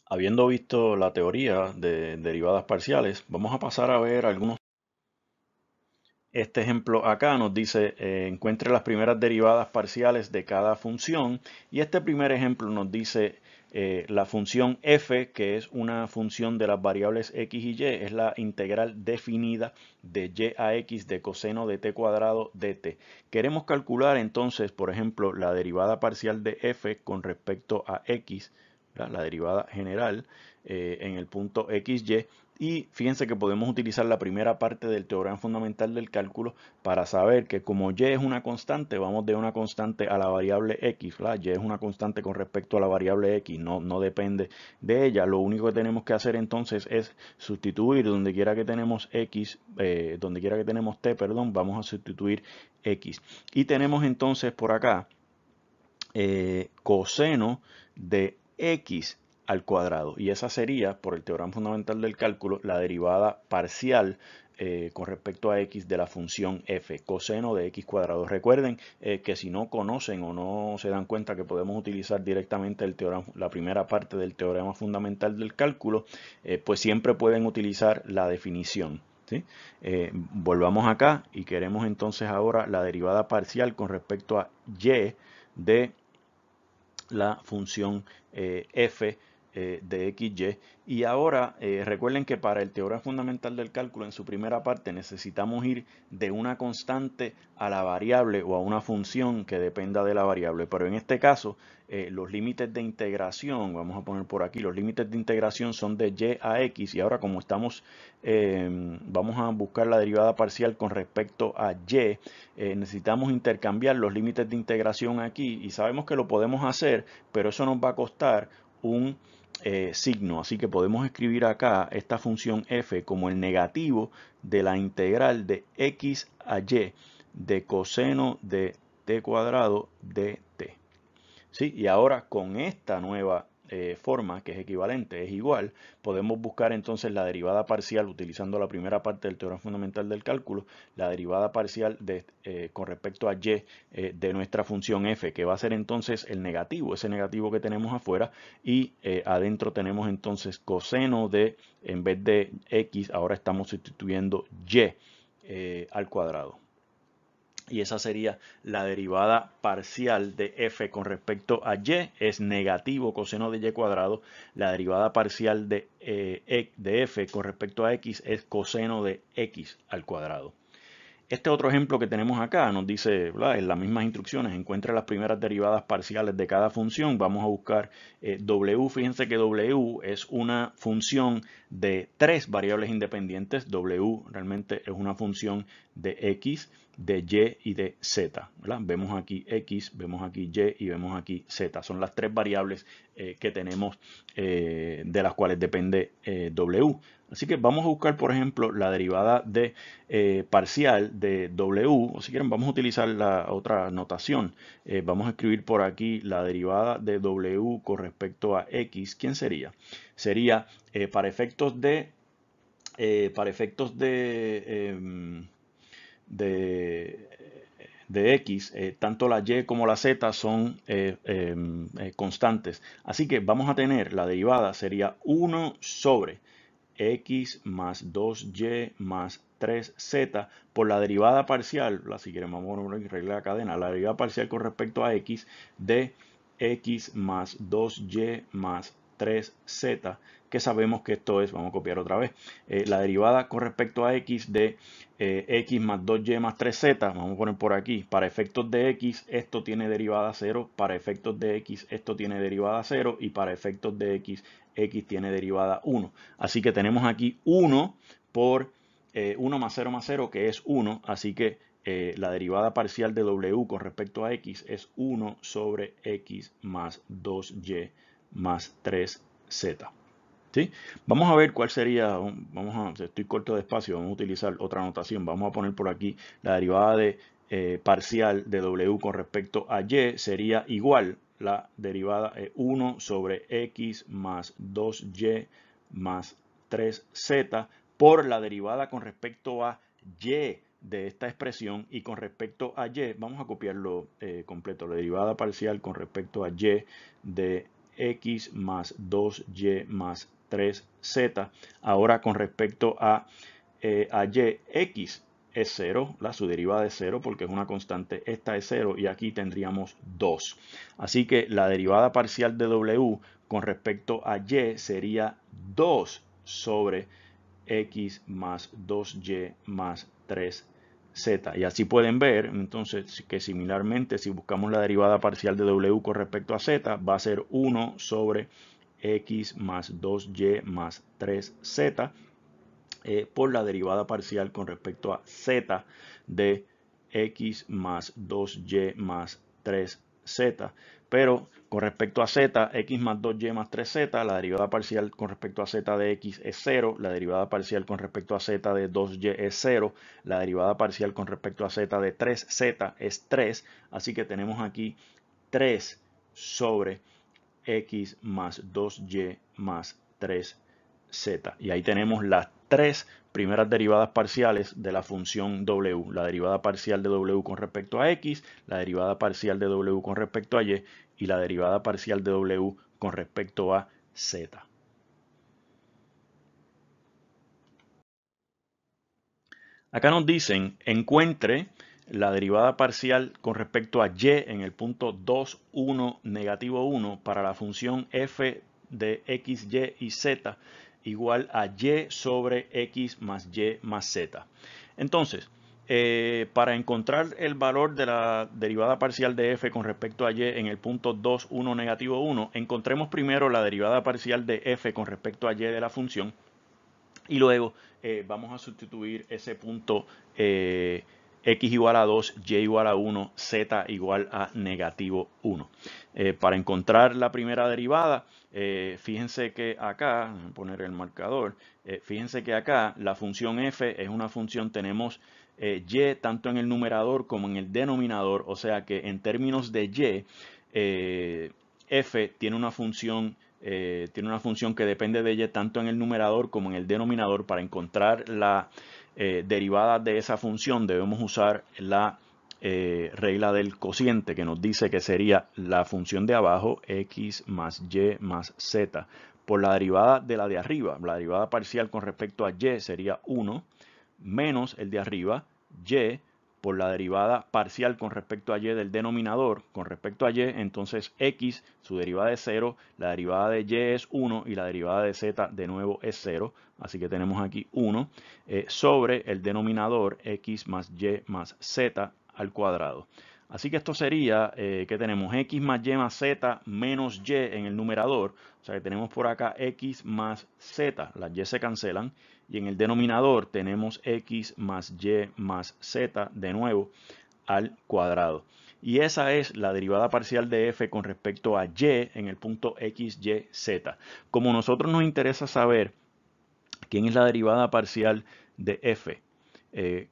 Habiendo visto la teoría de derivadas parciales, vamos a pasar a ver algunos. Este ejemplo acá nos dice encuentre las primeras derivadas parciales de cada función, y este primer ejemplo nos dice la función f, que es una función de las variables x y y, es la integral definida de y a x de coseno de t cuadrado dt. Queremos calcular entonces, por ejemplo, la derivada parcial de f con respecto a x, ¿verdad? La derivada general en el punto xy. Y fíjense que podemos utilizar la primera parte del teorema fundamental del cálculo para saber que como y es una constante, vamos de una constante a la variable x, ¿verdad? Y es una constante con respecto a la variable x, no depende de ella. Lo único que tenemos que hacer entonces es sustituir donde quiera que tenemos x, donde quiera que tenemos t, perdón, vamos a sustituir x. Y tenemos entonces por acá coseno de x al cuadrado, y esa sería, por el teorema fundamental del cálculo, la derivada parcial con respecto a x de la función f, coseno de x cuadrado. Recuerden que si no conocen o no se dan cuenta que podemos utilizar directamente el teorema, la primera parte del teorema fundamental del cálculo, pues siempre pueden utilizar la definición. ¿Sí? Volvamos acá y queremos entonces ahora la derivada parcial con respecto a y de la función f de xy. Y ahora recuerden que para el teorema fundamental del cálculo, en su primera parte necesitamos ir de una constante a la variable o a una función que dependa de la variable, pero en este caso los límites de integración, vamos a poner por aquí, los límites de integración son de y a x, y ahora como estamos vamos a buscar la derivada parcial con respecto a y, necesitamos intercambiar los límites de integración aquí, y sabemos que lo podemos hacer, pero eso nos va a costar un signo, así que podemos escribir acá esta función f como el negativo de la integral de x a y de coseno de t cuadrado de t. ¿Sí? Y ahora con esta nueva forma, que es equivalente, es igual, podemos buscar entonces la derivada parcial utilizando la primera parte del teorema fundamental del cálculo, la derivada parcial con respecto a y de nuestra función f, que va a ser entonces el negativo, ese negativo que tenemos afuera, y adentro tenemos entonces coseno de, en vez de x, ahora estamos sustituyendo y al cuadrado. Y esa sería la derivada parcial de f con respecto a y, es negativo coseno de y cuadrado. La derivada parcial de f con respecto a x es coseno de x al cuadrado. Este otro ejemplo que tenemos acá nos dice, ¿verdad? En las mismas instrucciones, encuentra las primeras derivadas parciales de cada función. Vamos a buscar w. Fíjense que w es una función de tres variables independientes. W realmente es una función de x, de y y de z, ¿verdad? Vemos aquí x, vemos aquí y y vemos aquí z. Son las tres variables que tenemos de las cuales depende w. Así que vamos a buscar, por ejemplo, la derivada de parcial de w, o si quieren vamos a utilizar la otra notación. Vamos a escribir por aquí la derivada de w con respecto a x. ¿Quién sería? Sería para efectos de, de x, tanto la y como la z son constantes. Así que vamos a tener la derivada sería 1 sobre x más 2y más 3z por la derivada parcial, si queremos vamos a arreglar la cadena, la derivada parcial con respecto a x de x más 2y más 3z, que sabemos que esto es, vamos a copiar otra vez, la derivada con respecto a x de x más 2y más 3z, vamos a poner por aquí, para efectos de x esto tiene derivada 0, para efectos de x esto tiene derivada 0, y para efectos de x tiene derivada 1. Así que tenemos aquí 1 por 1 más 0 más 0, que es 1, así que la derivada parcial de w con respecto a x es 1 sobre x más 2y más 3z. ¿Sí? Vamos a ver cuál sería, estoy corto de espacio, vamos a utilizar otra notación. Vamos a poner por aquí la derivada de parcial de w con respecto a y sería igual la derivada 1 sobre x más 2y más 3z por la derivada con respecto a y de esta expresión, y con respecto a y, vamos a copiarlo completo, la derivada parcial con respecto a y de x más 2y más 3z. Ahora con respecto a y, x es 0, su derivada es 0 porque es una constante, esta es 0 y aquí tendríamos 2. Así que la derivada parcial de w con respecto a y sería 2 sobre x más 2y más 3z. Y así pueden ver entonces que similarmente si buscamos la derivada parcial de w con respecto a z va a ser 1 sobre x más 2y más 3z. Por la derivada parcial con respecto a z de x más 2y más 3z. Pero con respecto a z, x más 2y más 3z, la derivada parcial con respecto a z de x es 0, la derivada parcial con respecto a z de 2y es 0, la derivada parcial con respecto a z de 3z es 3, así que tenemos aquí 3 sobre x más 2y más 3z. Y ahí tenemos las tres primeras derivadas parciales de la función w. La derivada parcial de w con respecto a x, la derivada parcial de w con respecto a y y la derivada parcial de w con respecto a z. Acá nos dicen, encuentre la derivada parcial con respecto a y en el punto 2, 1, negativo 1 para la función f de x, y y z igual a y sobre x más y más z. Entonces, para encontrar el valor de la derivada parcial de f con respecto a y en el punto 2, 1, negativo 1, encontremos primero la derivada parcial de f con respecto a y de la función. Y luego vamos a sustituir ese punto x igual a 2, y igual a 1, z igual a negativo 1. Para encontrar la primera derivada, fíjense que acá, voy a poner el marcador, fíjense que acá la función f es una función, tenemos y tanto en el numerador como en el denominador, o sea que en términos de y, f tiene una función que depende de y tanto en el numerador como en el denominador. Para encontrar la derivada de esa función debemos usar la regla del cociente que nos dice que sería la función de abajo x más y más z por la derivada de la de arriba. La derivada parcial con respecto a y sería 1 menos el de arriba y por la derivada parcial con respecto a y del denominador con respecto a y, entonces x, su derivada es 0, la derivada de y es 1 y la derivada de z de nuevo es 0, así que tenemos aquí 1 sobre el denominador x más y más z al cuadrado. Así que esto sería que tenemos x más y más z menos y en el numerador, o sea que tenemos por acá x más z, las y se cancelan, y en el denominador tenemos x más y más z de nuevo al cuadrado. Y esa es la derivada parcial de f con respecto a y en el punto x, y, z. Como a nosotros nos interesa saber quién es la derivada parcial de f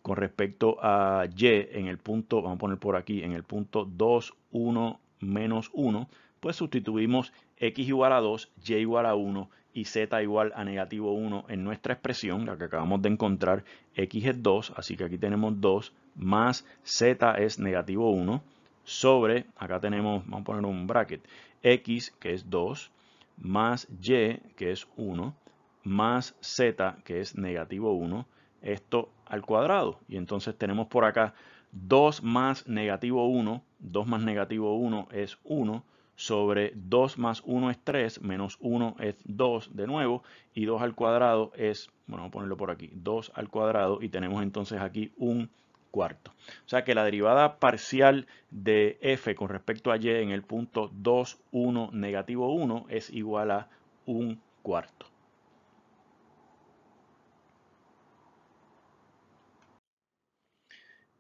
con respecto a y en el punto, vamos a poner por aquí, en el punto 2, 1, menos 1, pues sustituimos x igual a 2, y igual a 1 y z igual a negativo 1 en nuestra expresión, la que acabamos de encontrar. X es 2, así que aquí tenemos 2, más z es negativo 1, sobre, acá tenemos, vamos a poner un bracket, x que es 2, más y que es 1, más z que es negativo 1, esto al cuadrado. Y entonces tenemos por acá 2 más negativo 1, 2 más negativo 1 es 1, sobre 2 más 1 es 3, menos 1 es 2 de nuevo, y 2 al cuadrado es, bueno, vamos a ponerlo por aquí, 2 al cuadrado, y tenemos entonces aquí un cuarto. O sea que la derivada parcial de f con respecto a y en el punto 2, 1, negativo 1 es igual a un cuarto.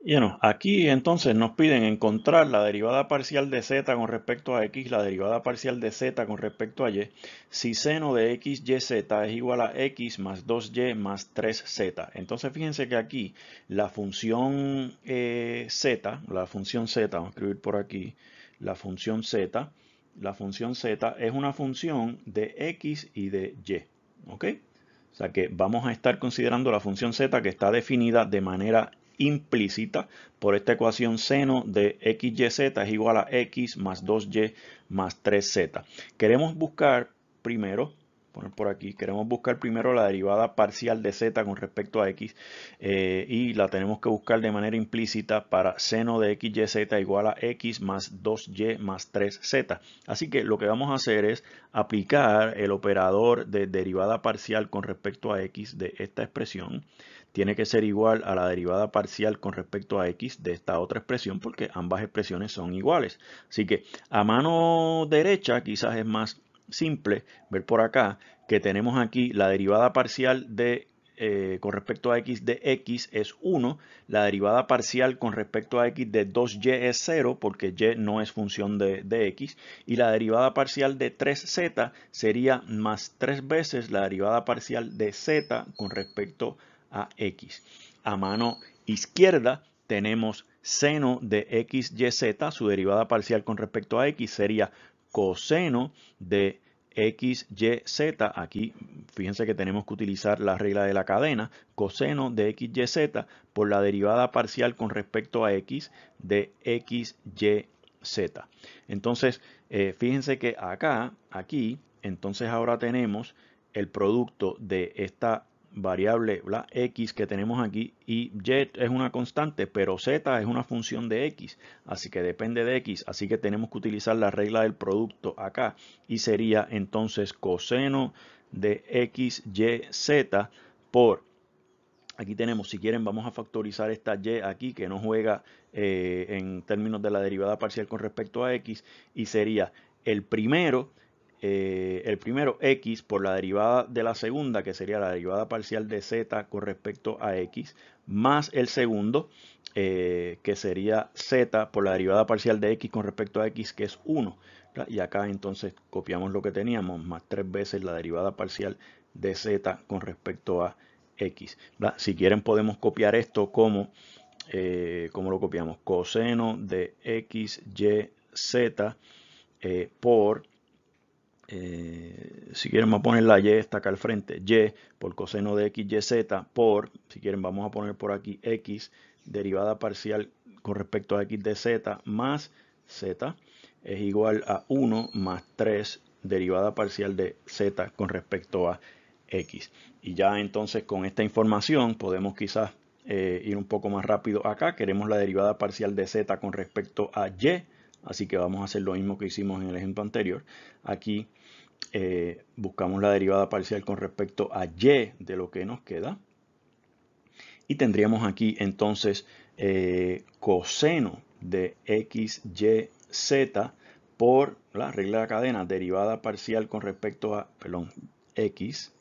Y bueno, aquí entonces nos piden encontrar la derivada parcial de z con respecto a x, la derivada parcial de z con respecto a y, si seno de x, y, z es igual a x más 2y más 3z. Entonces fíjense que aquí la función z, vamos a escribir por aquí, la función z es una función de x y de y, ¿ok? O sea que vamos a estar considerando la función z que está definida de manera implícita por esta ecuación seno de xyz es igual a x más 2y más 3z. Queremos buscar primero, poner por aquí, queremos buscar primero la derivada parcial de z con respecto a x y la tenemos que buscar de manera implícita para seno de xyz igual a x más 2y más 3z. Así que lo que vamos a hacer es aplicar el operador de derivada parcial con respecto a x de esta expresión. Tiene que ser igual a la derivada parcial con respecto a x de esta otra expresión porque ambas expresiones son iguales. Así que a mano derecha quizás es más simple ver por acá que tenemos aquí la derivada parcial de con respecto a x de x es 1, la derivada parcial con respecto a x de 2y es 0 porque y no es función de x y la derivada parcial de 3z sería más 3 veces la derivada parcial de z con respecto a x. A mano izquierda tenemos seno de xyz, su derivada parcial con respecto a x sería coseno de xyz, aquí fíjense que tenemos que utilizar la regla de la cadena, coseno de xyz por la derivada parcial con respecto a x de xyz. Entonces, fíjense que aquí, entonces ahora tenemos el producto de esta variable, ¿verdad?, x que tenemos aquí y y es una constante, pero z es una función de x, así que depende de x, así que tenemos que utilizar la regla del producto acá y sería entonces coseno de xyz por, aquí tenemos, si quieren vamos a factorizar esta y aquí que no juega en términos de la derivada parcial con respecto a x y sería el primero x por la derivada de la segunda, que sería la derivada parcial de z con respecto a x, más el segundo, que sería z por la derivada parcial de x con respecto a x, que es 1. Y acá entonces copiamos lo que teníamos, más 3 veces la derivada parcial de z con respecto a x. Si quieren podemos copiar esto como, ¿cómo lo copiamos? Coseno de xyz por... si quieren vamos a poner la y esta acá al frente, y por coseno de xyz por, si quieren vamos a poner por aquí x derivada parcial con respecto a x de z más z es igual a 1 más 3 derivada parcial de z con respecto a x. Y ya entonces con esta información podemos quizás ir un poco más rápido acá. Queremos la derivada parcial de z con respecto a y, así que vamos a hacer lo mismo que hicimos en el ejemplo anterior. Aquí buscamos la derivada parcial con respecto a y de lo que nos queda. Y tendríamos aquí entonces coseno de xyz por la regla de la cadena, derivada parcial con respecto a, perdón, x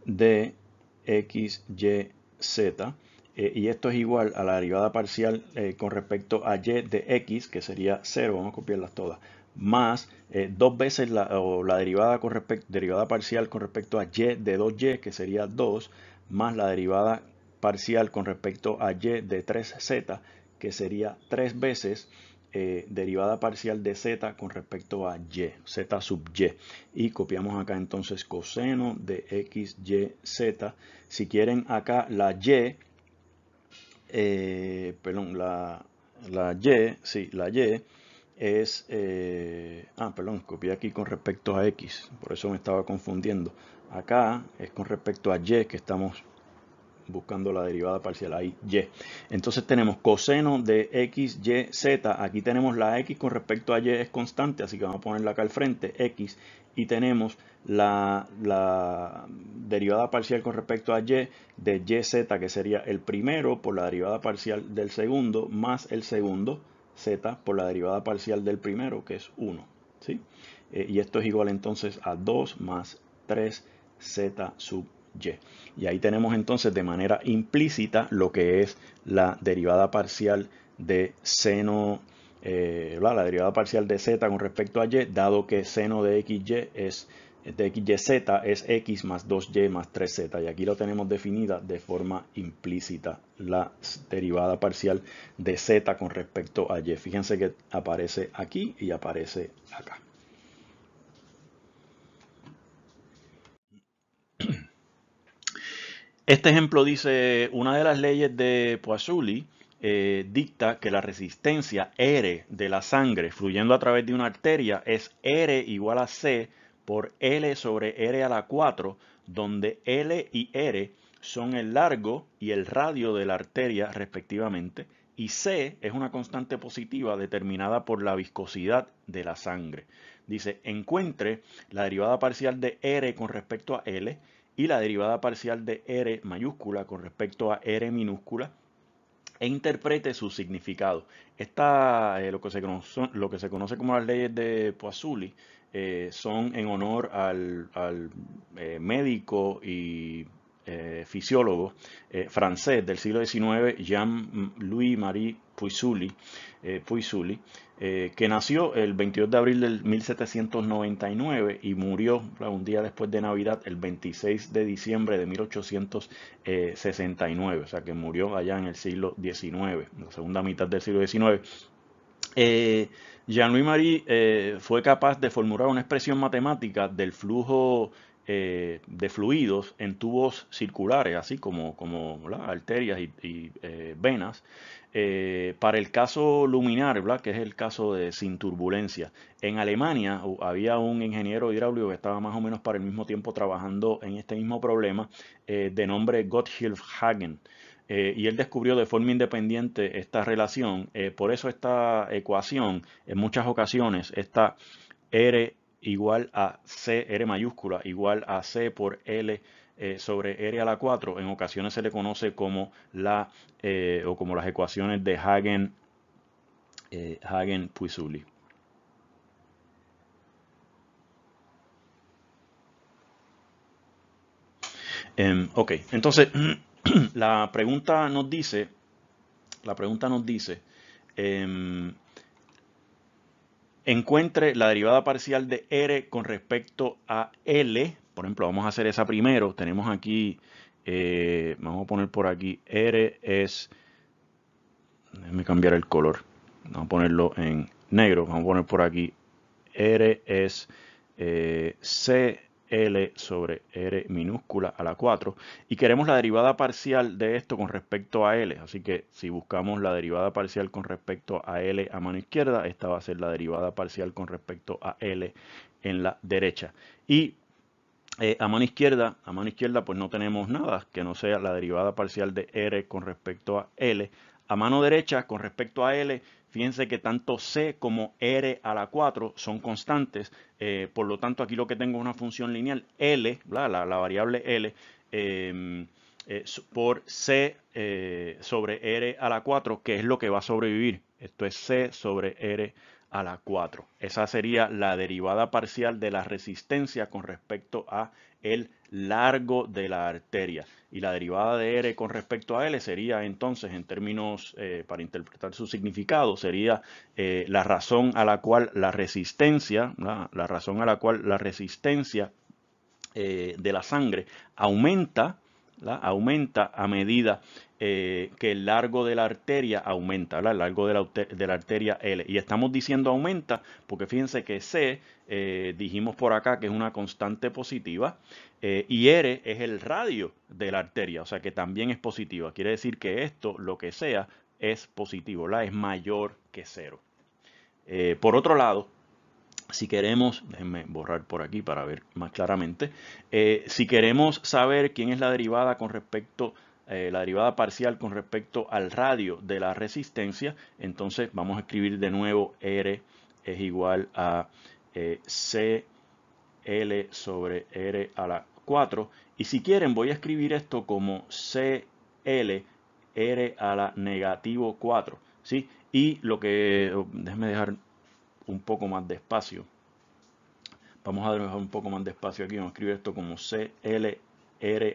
de xyz. Y esto es igual a la derivada parcial con respecto a y de x, que sería 0, vamos a copiarlas todas, más 2 veces la derivada, derivada parcial con respecto a y de 2y, que sería 2, más la derivada parcial con respecto a y de 3z, que sería 3 veces derivada parcial de z con respecto a y, z sub y. Y copiamos acá entonces coseno de xyz. Si quieren acá la y, perdón, la y, sí, la y es, perdón, copié aquí con respecto a x, por eso me estaba confundiendo. Acá es con respecto a y que estamos buscando la derivada parcial, ahí y. Entonces tenemos coseno de x, y, z. Aquí tenemos la x con respecto a y es constante, así que vamos a ponerla acá al frente, x. Y tenemos la derivada parcial con respecto a y de yz, que sería el primero por la derivada parcial del segundo, más el segundo, z, por la derivada parcial del primero, que es 1. ¿Sí? Y esto es igual entonces a 2 más 3z sub y. Y ahí tenemos entonces de manera implícita lo que es la derivada parcial de seno, la derivada parcial de z con respecto a y, dado que seno de xy es de xyz es x más 2y más 3z. Y aquí lo tenemos definida de forma implícita, la derivada parcial de z con respecto a y. Fíjense que aparece aquí y aparece acá. Este ejemplo dice, una de las leyes de Poiseuille dicta que la resistencia R de la sangre fluyendo a través de una arteria es R igual a C por L sobre R a la 4, donde L y R son el largo y el radio de la arteria respectivamente, y C es una constante positiva determinada por la viscosidad de la sangre. Dice, encuentre la derivada parcial de R con respecto a L y la derivada parcial de R mayúscula con respecto a R minúscula e interprete su significado. Lo que se conoce como las leyes de Poiseuille son en honor al médico y fisiólogo francés del siglo XIX, Jean-Louis Marie Puiseuille, que nació el 22 de abril del 1799 y murió un día después de Navidad, el 26 de diciembre de 1869, o sea que murió allá en el siglo XIX, en la segunda mitad del siglo XIX. Jean-Louis Marie fue capaz de formular una expresión matemática del flujo de fluidos en tubos circulares, así como arterias y venas, para el caso luminar, ¿verdad? Que es el caso de sin turbulencia. En Alemania había un ingeniero hidráulico que estaba más o menos para el mismo tiempo trabajando en este mismo problema, de nombre Gotthelf Hagen. Y él descubrió de forma independiente esta relación. Por eso esta ecuación, en muchas ocasiones, esta R igual a C, R mayúscula, igual a C por L sobre R a la 4, en ocasiones se le conoce como o como las ecuaciones de Hagen-Puiseuille. Ok, entonces la pregunta nos dice, encuentre la derivada parcial de R con respecto a L. Por ejemplo, vamos a hacer esa primero. Tenemos aquí, vamos a poner por aquí, R es, déjame cambiar el color, vamos a ponerlo en negro. Vamos a poner por aquí, R es CL sobre R minúscula a la 4, y queremos la derivada parcial de esto con respecto a L. Así que si buscamos la derivada parcial con respecto a L a mano izquierda, esta va a ser la derivada parcial con respecto a L en la derecha. Y a mano izquierda pues no tenemos nada que no sea la derivada parcial de R con respecto a L. A mano derecha, con respecto a L, fíjense que tanto C como R a la 4 son constantes. Por lo tanto, aquí lo que tengo es una función lineal L, la variable L, por C sobre R a la 4, que es lo que va a sobrevivir. Esto es C sobre R a la 4. Esa sería la derivada parcial de la resistencia con respecto a el largo de la arteria. Y la derivada de R con respecto a L sería entonces, en términos, para interpretar su significado, sería la razón a la cual la resistencia, de la sangre aumenta, aumenta a medida que el largo de la arteria aumenta, ¿verdad? El largo de la arteria L. Y estamos diciendo aumenta porque fíjense que C, dijimos por acá que es una constante positiva, y R es el radio de la arteria, o sea que también es positiva. Quiere decir que esto, lo que sea, es positivo, ¿verdad? Es mayor que 0. Por otro lado, si queremos, déjenme borrar por aquí para ver más claramente, si queremos saber quién es la derivada con respecto, la derivada parcial con respecto al radio de la resistencia, entonces vamos a escribir de nuevo R es igual a CL sobre R a la 4. Y si quieren voy a escribir esto como CL R a la negativo 4. ¿Sí? Y lo que, déjenme dejar un poco más de espacio. Vamos a dejar un poco más de espacio aquí. Vamos a escribir esto como CLR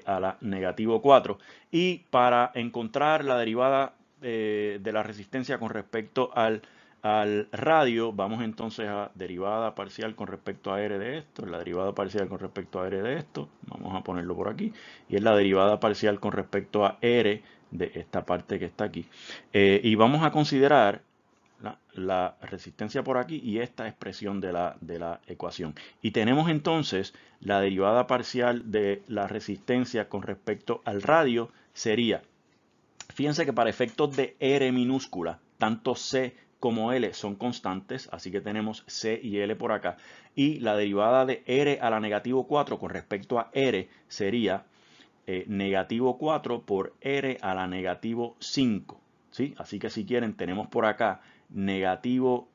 a la negativo 4. Y para encontrar la derivada de la resistencia con respecto al radio, vamos entonces a derivada parcial con respecto a R de esto, la derivada parcial con respecto a R de esto, vamos a ponerlo por aquí, y es la derivada parcial con respecto a R de esta parte que está aquí. Y vamos a considerar la resistencia por aquí y esta expresión de la ecuación. Y tenemos entonces la derivada parcial de la resistencia con respecto al radio sería, fíjense que para efectos de R minúscula, tanto C como L son constantes, así que tenemos C y L por acá. Y la derivada de R a la negativo 4 con respecto a R sería negativo 4 por R a la negativo 5. ¿Sí? Así que si quieren tenemos por acá negativo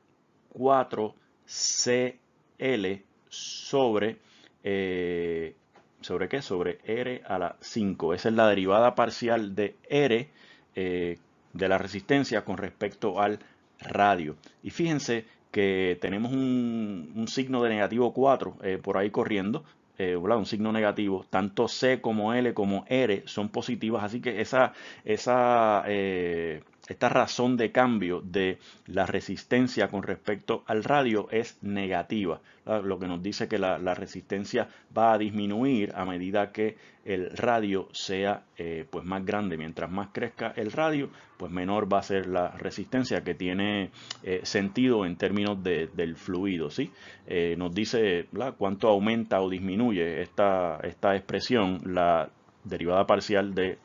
4 CL sobre, ¿sobre qué? Sobre R a la 5. Esa es la derivada parcial de R de la resistencia con respecto al radio. Y fíjense que tenemos un signo de negativo 4 por ahí corriendo, un signo negativo. Tanto C como L como R son positivas, así que esta razón de cambio de la resistencia con respecto al radio es negativa, ¿verdad? Lo que nos dice que la resistencia va a disminuir a medida que el radio sea pues más grande. Mientras más crezca el radio, pues menor va a ser la resistencia, que tiene sentido en términos del fluido, ¿sí? Nos dice, ¿verdad?, cuánto aumenta o disminuye esta expresión, la derivada parcial de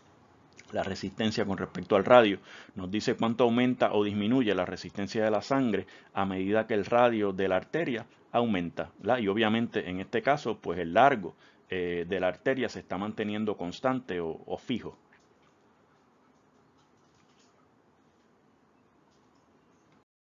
la resistencia con respecto al radio. Nos dice cuánto aumenta o disminuye la resistencia de la sangre a medida que el radio de la arteria aumenta, ¿verdad? Y obviamente en este caso, pues el largo de la arteria se está manteniendo constante o fijo.